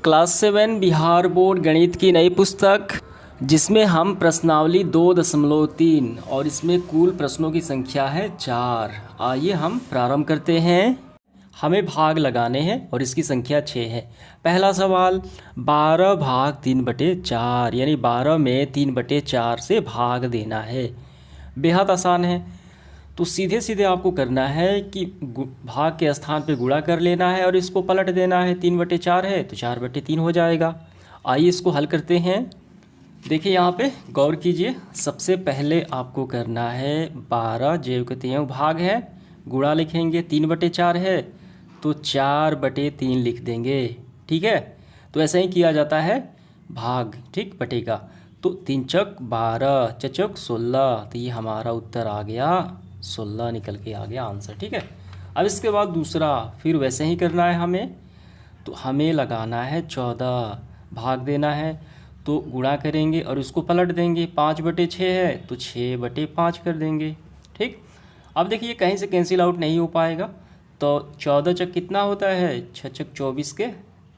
Class 7 Bihar board गणित की नई पुस्तक जिसमें हम प्रश्नावली 2.3 और इसमें कुल प्रश्नों की संख्या है 4। आइए हम प्रारंभ करते हैं। हमें भाग लगाने हैं और इसकी संख्या 6 है। पहला सवाल 12 भाग 3/4 यानी 12 में 3/4 से भाग देना है। बेहद आसान है। तो सीधे सीधे आपको करना है कि भाग के स्थान पे गुणा कर लेना है और इसको पलट देना है। 3/4 है तो 4/3 हो जाएगा। आइए इसको हल करते हैं। देखिए यहाँ पे गौर कीजिए। सबसे पहले आपको करना है 12 ज्यों के त्यों भाग है, गुणा लिखेंगे। 3/4 है तो 4/3 लिख देंगे। ठीक है, तो ऐसा ही किया जाता है भाग, ठीक, बटेगा। तो 3 चौक 12, चचौक 16, तो ये हमारा उत्तर आ गया 16 निकल के आ गया आंसर। ठीक है, अब इसके बाद दूसरा फिर वैसे ही करना है हमें। तो हमें लगाना है 14, भाग देना है तो गुणा करेंगे और उसको पलट देंगे। 5/6 है तो 6/5 कर देंगे। ठीक, अब देखिए कहीं से कैंसिल आउट नहीं हो पाएगा। तो 14 चक कितना होता है, 6 चक 24 के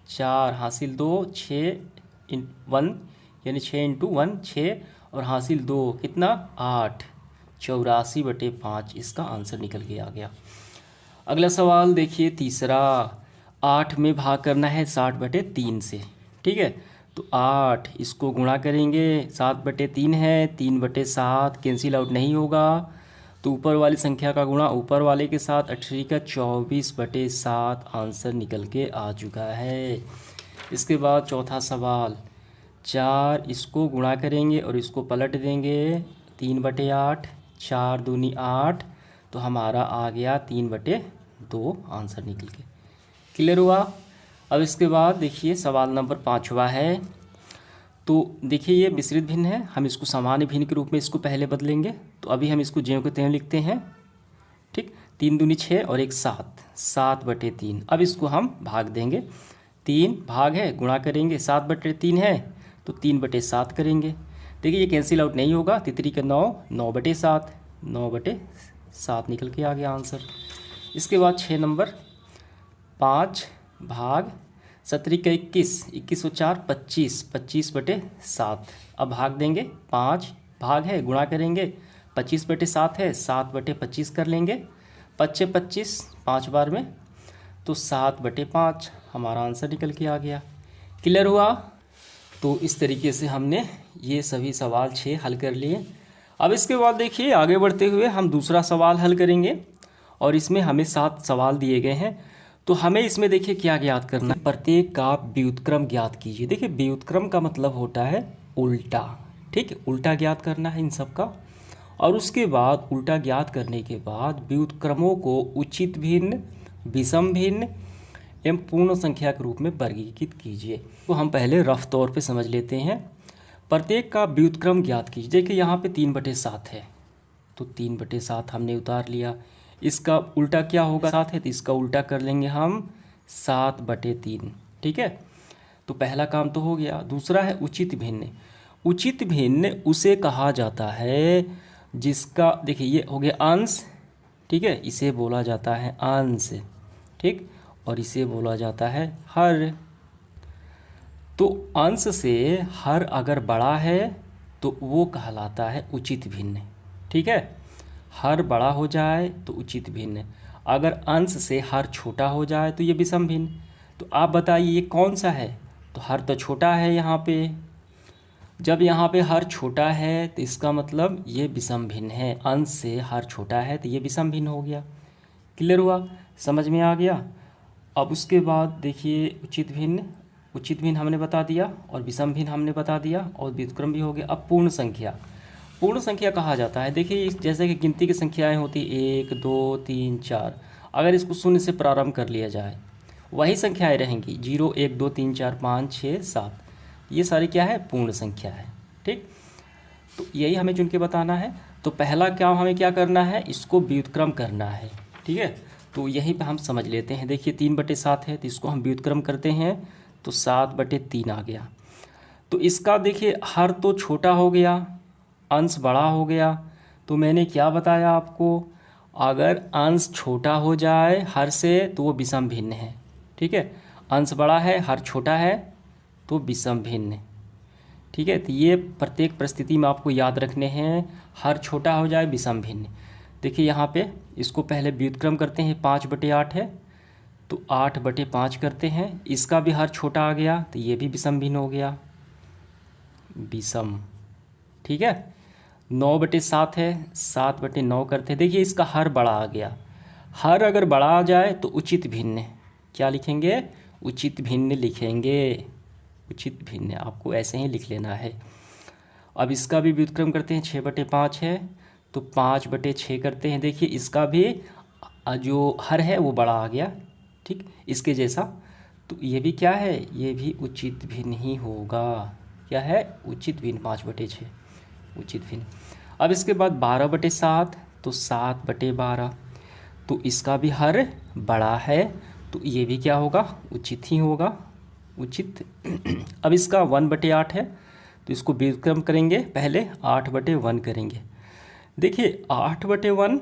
4, हासिल 2, 6 1 यानी 6 × 1 6 और हासिल 2 कितना 8, 84/5 इसका आंसर निकल के आ गया। अगला सवाल देखिए तीसरा, 8 में भाग करना है 60/3 से। ठीक है, तो 8 इसको गुणा करेंगे। 7/3 है, 3/7 कैंसिल आउट नहीं होगा तो ऊपर वाली संख्या का गुणा ऊपर वाले के साथ, 8 का 24/7 आंसर निकल के आ चुका है। इसके बाद चौथा सवाल, 4 इसको गुणा करेंगे और इसको पलट देंगे। 3/8, 4 दूनी 8 तो हमारा आ गया 3/2 आंसर निकल के। क्लियर हुआ। अब इसके बाद देखिए सवाल नंबर 5वां है। तो देखिए ये मिश्रित भिन्न है, हम इसको सामान्य भिन्न के रूप में इसको पहले बदलेंगे। तो अभी हम इसको ज्यों के त्यों लिखते हैं। ठीक, 3 दूनी 6 और 1 7, 7/3। अब इसको हम भाग देंगे। 3 भाग है, गुणा करेंगे। 7/3 है तो 3/7 करेंगे। देखिए ये कैंसिल आउट नहीं होगा। तितरी का 9, 9/7, 9/7 निकल के आ गया आंसर। इसके बाद 6 नंबर, 5 भाग 17 का 21, 21 और 4 25, 25/7। अब भाग देंगे। 5 भाग है, गुणा करेंगे। 25/7 है, 7/25 कर लेंगे। 5 25 5 बार में तो 7/5 हमारा आंसर निकल के आ गया। क्लियर हुआ। तो इस तरीके से हमने ये सभी सवाल 6 हल कर लिए। अब इसके बाद देखिए आगे बढ़ते हुए हम दूसरा सवाल हल करेंगे और इसमें हमें 7 सवाल दिए गए हैं। तो हमें इसमें देखिए क्या ज्ञात करना है, प्रत्येक का व्युत्क्रम ज्ञात कीजिए। देखिए व्युत्क्रम का मतलब होता है उल्टा। ठीक है, उल्टा ज्ञात करना है इन सब का। और उसके बाद उल्टा ज्ञात करने के बाद व्युत्क्रमों को उचित भिन्न, विषम भिन्न एवं पूर्ण संख्या के रूप में वर्गीकृत कीजिए। तो हम पहले रफ तौर पे समझ लेते हैं। प्रत्येक का व्युत्क्रम ज्ञात कीजिए। देखिए यहाँ पे 3/7 है तो 3/7 हमने उतार लिया। इसका उल्टा क्या होगा, 7 है तो इसका उल्टा कर लेंगे हम 7/3। ठीक है, तो पहला काम तो हो गया। दूसरा है उचित भिन्न। उचित भिन्न उसे कहा जाता है जिसका, देखिए ये हो गया अंश। ठीक है, इसे बोला जाता है अंश। ठीक, और इसे बोला जाता है हर। तो अंश से हर अगर बड़ा है तो वो कहलाता है उचित भिन्न। ठीक है, हर बड़ा हो जाए तो उचित भिन्न, अगर अंश से हर छोटा हो जाए तो ये विषम भिन्न। तो आप बताइए ये कौन सा है। तो हर तो छोटा है यहाँ पे। जब यहाँ पे हर छोटा है तो इसका मतलब ये विषम भिन्न है। अंश से हर छोटा है तो ये विषम भिन्न हो गया। क्लियर हुआ, समझ में आ गया। अब उसके बाद देखिए उचित भिन्न हमने बता दिया और विषम भिन्न हमने बता दिया और व्युत्क्रम भी हो गया। अब पूर्ण संख्या, पूर्ण संख्या कहा जाता है, देखिए जैसे कि गिनती की संख्याएं होती 1 2 3 4, अगर इसको शून्य से प्रारंभ कर लिया जाए वही संख्याएं रहेंगी। 0 1 2 3 4 5 6 7, ये सारी क्या है, पूर्ण संख्या है। ठीक, तो यही हमें चुन के बताना है। तो पहला काम हमें क्या करना है, इसको व्युत्क्रम करना है। ठीक है, तो यहीं पे हम समझ लेते हैं। देखिए 3/7 है तो इसको हम व्युत्क्रम करते हैं तो 7/3 आ गया। तो इसका देखिए हर तो छोटा हो गया, अंश बड़ा हो गया। तो मैंने क्या बताया आपको, अगर अंश छोटा हो जाए हर से तो वो विषम भिन्न है। ठीक है, अंश बड़ा है, हर छोटा है, तो विषम भिन्न। ठीक है, तो ये प्रत्येक परिस्थिति में आपको याद रखने हैं, हर छोटा हो जाए विषम भिन्न। देखिए यहाँ पे इसको पहले व्युत्क्रम करते हैं, 5/8 है तो 8/5 करते हैं, इसका भी हर छोटा आ गया तो ये भी विषम भिन्न हो गया, विषम। ठीक है, 9/7 है, 7/9 करते हैं। देखिए इसका हर बड़ा आ गया, हर अगर बड़ा आ जाए तो उचित भिन्न, क्या लिखेंगे, उचित भिन्न लिखेंगे, उचित भिन्न आपको ऐसे ही लिख लेना है। अब इसका भी व्युत्क्रम करते हैं, 6/5 है तो 5/6 करते हैं। देखिए इसका भी जो हर है वो बड़ा आ गया, ठीक, इसके जैसा, तो ये भी क्या है, ये भी उचित भिन्न ही होगा। क्या है, उचित भिन्न, 5/6 उचित भिन्न। अब इसके बाद 12/7 तो 7/12, तो इसका भी हर बड़ा है तो ये भी क्या होगा, उचित ही होगा, उचित। अब इसका 1/8 है तो इसको व्युत्क्रम करेंगे, पहले 8/1 करेंगे। देखिए 8/1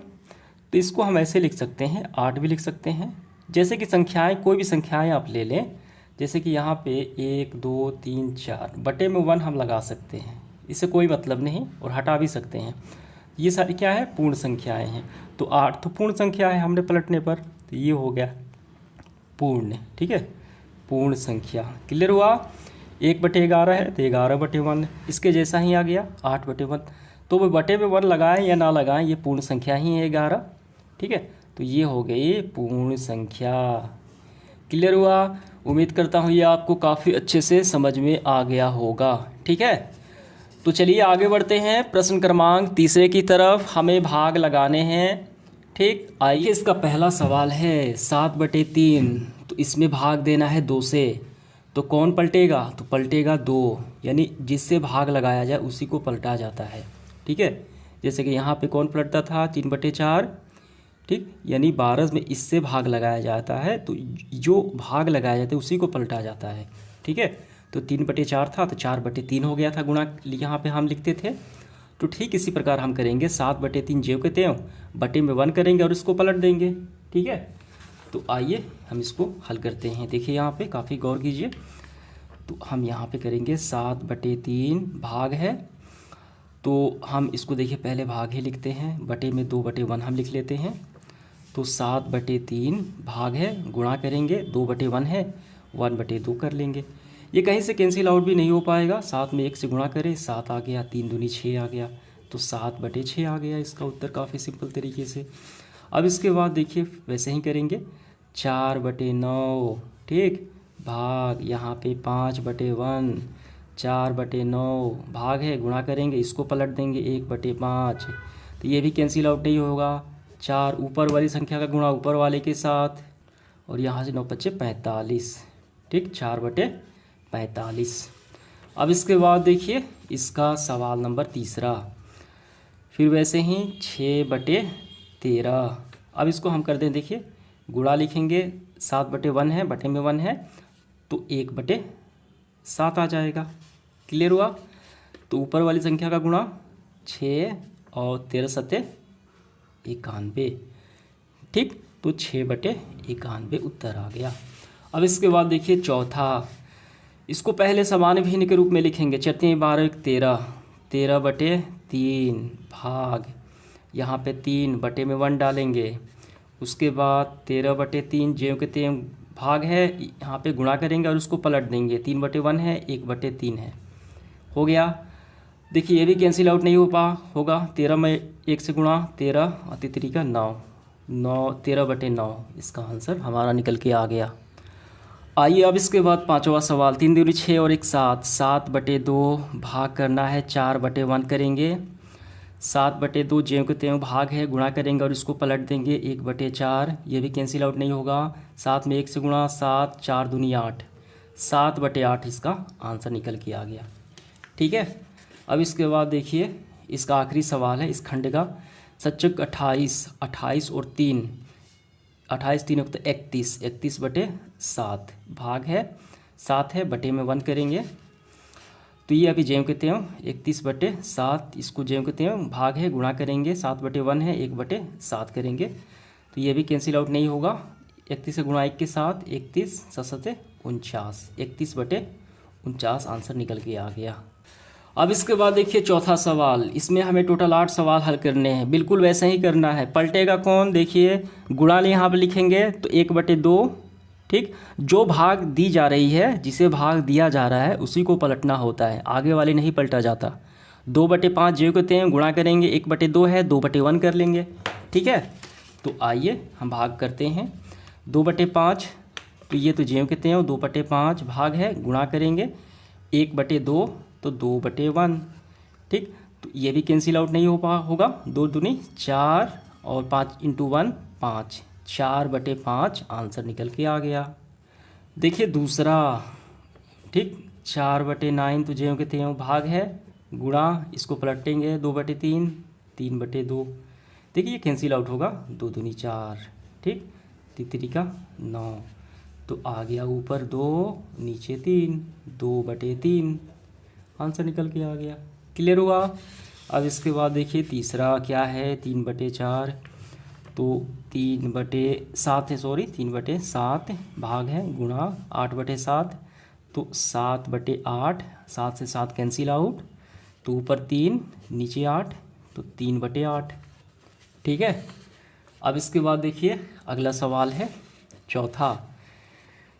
तो इसको हम ऐसे लिख सकते हैं, 8 भी लिख सकते हैं। जैसे कि संख्याएं, कोई भी संख्याएं आप ले लें, जैसे कि यहाँ पे 1 2 3 4 बटे में 1 हम लगा सकते हैं, इससे कोई मतलब नहीं, और हटा भी सकते हैं। ये सारी क्या है, पूर्ण संख्याएं हैं, तो 8 तो पूर्ण संख्या है, हमने पलटने पर तो ये हो गया पूर्ण। ठीक है, पूर्ण संख्या। क्लियर हुआ, 1/11 है तो 11/1, इसके जैसा ही आ गया 8/1। तो वो बटे में 1 लगाएं या ना लगाएं, ये पूर्ण संख्या ही है 11। ठीक है, तो ये हो गई पूर्ण संख्या। क्लियर हुआ, उम्मीद करता हूँ ये आपको काफ़ी अच्छे से समझ में आ गया होगा। ठीक है, तो चलिए आगे बढ़ते हैं प्रश्न क्रमांक 3 की तरफ, हमें भाग लगाने हैं। ठीक, आइए इसका पहला सवाल है 7/3, तो इसमें भाग देना है 2 से, तो कौन पलटेगा, तो पलटेगा 2, यानी जिससे भाग लगाया जाए उसी को पलटा जाता है। ठीक है, जैसे कि यहाँ पे कौन पलटता था, 3/4। ठीक, यानी 12 में इससे भाग लगाया जाता है, तो जो भाग लगाया जाता है उसी को पलटा जाता है। ठीक है, तो 3/4 था तो 4/3 हो गया था, गुणा यहाँ पे हम लिखते थे। तो ठीक इसी प्रकार हम करेंगे, 7/3 ज्यों के त्यों बटे में 1 करेंगे और इसको पलट देंगे। ठीक है, तो आइए हम इसको हल करते हैं। देखिए यहाँ पे काफ़ी गौर कीजिए, तो हम यहाँ पे करेंगे 7/3 भाग है, तो हम इसको देखिए पहले भाग ही लिखते हैं, बटे में 2/1 हम लिख लेते हैं। तो 7/3 भाग है, गुणा करेंगे, 2/1 है, 1/2 कर लेंगे। ये कहीं से कैंसिल आउट भी नहीं हो पाएगा, 7 में 1 से गुणा करें, 7 आ गया, 3 दूनी 6 आ गया, तो 7/6 आ गया इसका उत्तर, काफ़ी सिंपल तरीके से। अब इसके बाद देखिए वैसे ही करेंगे, 4/9, ठीक, भाग यहाँ पे 5/1, 4/9 भाग है, गुणा करेंगे, इसको पलट देंगे 1/5, तो ये भी कैंसिल आउट नहीं होगा। 4 ऊपर वाली संख्या का गुणा ऊपर वाले के साथ, और यहाँ से 9×5 = 45, ठीक, 4/45। अब इसके बाद देखिए इसका सवाल नंबर 3, फिर वैसे ही 6/13। अब इसको हम कर दें, देखिए गुणा लिखेंगे, 7/1 है, बटे में 1 है, तो 1/7 आ जाएगा। क्लियर हुआ, तो ऊपर वाली संख्या का गुणा 6 और 13×7 = 91, ठीक, तो 6/91 उत्तर आ गया। अब इसके बाद देखिए चौथा, इसको पहले समान भिन्न के रूप में लिखेंगे, 4 12 13, 13/3 भाग, यहाँ पे 3 बटे में 1 डालेंगे, उसके बाद 13/3 ज्यों के त्यों भाग है, यहाँ पे गुणा करेंगे और उसको पलट देंगे, 3/1 है, 1/3 है, हो गया। देखिए ये भी कैंसिल आउट नहीं होगा, 13 में 1 से गुणा, 13 और 3 का 9, 13/9 इसका आंसर हमारा निकल के आ गया। आइए अब इसके बाद 5वां सवाल, 3 दूनी 6 और 1 7, 7/2 भाग करना है, 4/1 करेंगे, 7/2 ज्यों के त्यों भाग है, गुणा करेंगे और इसको पलट देंगे, 1/4, ये भी कैंसिल आउट नहीं होगा, 7 में 1 से गुणा, 7, 4 दूनी 8, 7/8 इसका आंसर निकल के आ गया। ठीक है, अब इसके बाद देखिए इसका आखिरी सवाल है इस खंड का, सच्चक 28 और 3, 28 3 = 31, 31/7 भाग है, 7 है, बटे में 1 करेंगे, तो ये अभी ज्यों के त्यों 31/7, इसको ज्यों के त्यों भाग है, गुणा करेंगे, 7/1 है, 1/7 करेंगे, तो ये भी कैंसिल आउट नहीं होगा, 31 से गुणा 1 के साथ, 31 7 7 49, 31/49 आंसर निकल के आ गया। अब इसके बाद देखिए चौथा सवाल, इसमें हमें टोटल 8 सवाल हल करने हैं। बिल्कुल वैसा ही करना है। पलटेगा कौन, देखिए गुणा यहाँ पर लिखेंगे तो 1/2, ठीक। जो भाग दी जा रही है, जिसे भाग दिया जा रहा है उसी को पलटना होता है, आगे वाले नहीं पलटा जाता। 2/5 जो कहते हैं गुणा करेंगे, 1/2 है 2/1 कर लेंगे, ठीक है। तो आइए हम भाग करते हैं। 2/5 तो ये तो ज्यों कहते हैं 2/5 भाग है, गुणा करेंगे 1/2 तो 2/1, ठीक। तो ये भी कैंसिल आउट नहीं होगा, 2 दूनी 4 और 5 × 1 5, 4/5 आंसर निकल के आ गया। देखिए दूसरा, ठीक, 4/9 तो ज्यों कहते हैं भाग है, गुणा इसको पलटेंगे 2/3, 3/2। देखिए ये कैंसिल आउट होगा, 2 दूनी 4, ठीक, 3 का 9, तो आ गया ऊपर 2 नीचे 3, 2/3 आंसर निकल के आ गया। क्लियर हुआ। अब इसके बाद देखिए तीसरा क्या है, 3/4 तो 3/7 है, सॉरी 3/7 भाग है, गुणा 8/7 तो 7/8, 7 से 7 कैंसिल आउट, तो ऊपर 3 नीचे 8 तो 3/8, ठीक है। अब इसके बाद देखिए अगला सवाल है चौथा,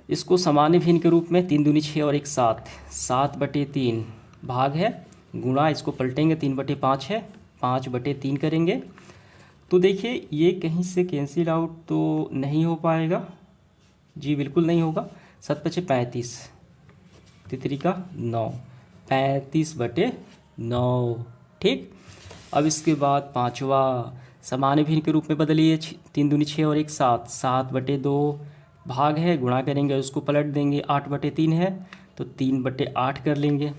इसको सामान्य भिन्न के रूप में 3 दूनी 6 और 1 7, 7/3 भाग है, गुणा इसको पलटेंगे 3/5 है, 5/3 करेंगे। तो देखिए ये कहीं से कैंसिल आउट तो नहीं हो पाएगा जी, बिल्कुल नहीं होगा। 7×5 35, 3 का 9, 35/9, ठीक। अब इसके बाद पांचवा, सामान्य भिन्न के रूप में बदलिए, 3 दूनी 6 और 1 7, 7/2 भाग है, गुणा करेंगे उसको पलट देंगे, 8/3 है तो 3/8 कर लेंगे।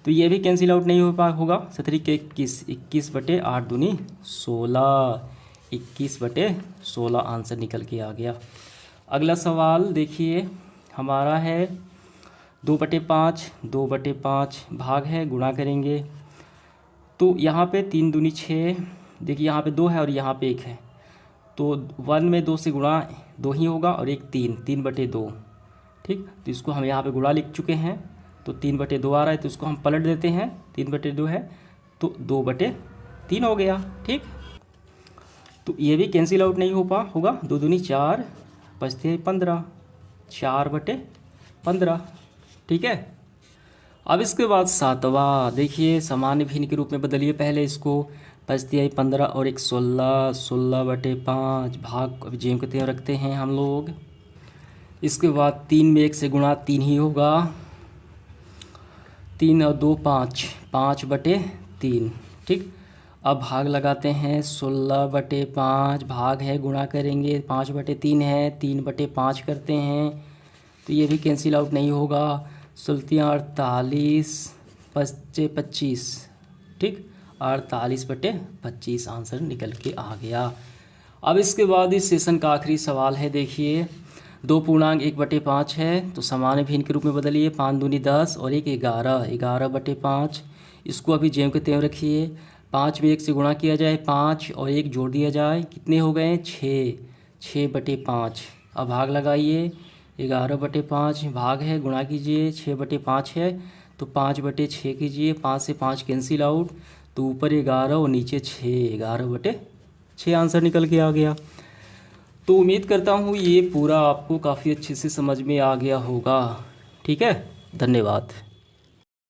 तो ये भी कैंसिल आउट नहीं होगा। 7 के 21, 21/8 दूनी 16, 21/16 आंसर निकल के आ गया। अगला सवाल देखिए हमारा है 2/5, 2/5 भाग है, गुणा करेंगे तो यहाँ पे 3 दूनी 6, देखिए यहाँ पे 2 है और यहाँ पे 1 है, तो 1 में 2 से गुणा 2 ही होगा और 1 3, 3/2, ठीक। तो इसको हम यहाँ पे गुणा लिख चुके हैं, तो 3/2 आ रहा है, तो इसको हम पलट देते हैं, 3/2 है तो 2/3 हो गया, ठीक। तो ये भी कैंसिल आउट नहीं होगा। 2 दूनी 4, 5 15, 4/15, ठीक है। अब इसके बाद सातवां, देखिए सामान्य भिन्न के रूप में बदलिए पहले इसको, 5 15 और 1 16, 16/5 भाग अभी जेम कहते हैं रखते हैं हम लोग। इसके बाद 3 में 1 से गुणा 3 ही होगा, 3 और 2 5, 5/3, ठीक। अब भाग लगाते हैं, 16/5 भाग है, गुणा करेंगे 5/3 है, 3/5 करते हैं तो ये भी कैंसिल आउट नहीं होगा। 48, 25, ठीक, 48/25 आंसर निकल के आ गया। अब इसके बाद इस सेशन का आखिरी सवाल है, देखिए 2 पूर्णांक 1/5 है तो सामान्य भिन्न के रूप में बदलिए, 5 दूनी 10 और 1 11, 11/5। इसको अभी जेम के त्यों रखिए, 5 में 1 से गुणा किया जाए, 5 और 1 जोड़ दिया जाए, कितने हो गए 6, 6/5। अब भाग लगाइए, 11/5 भाग है, गुणा कीजिए 6/5 है तो 5/6 कीजिए, 5 से 5 कैंसिल आउट तो ऊपर 11 और नीचे 6, 11/6 आंसर निकल के आ गया। तो उम्मीद करता हूँ ये पूरा आपको काफ़ी अच्छे से समझ में आ गया होगा, ठीक है। धन्यवाद।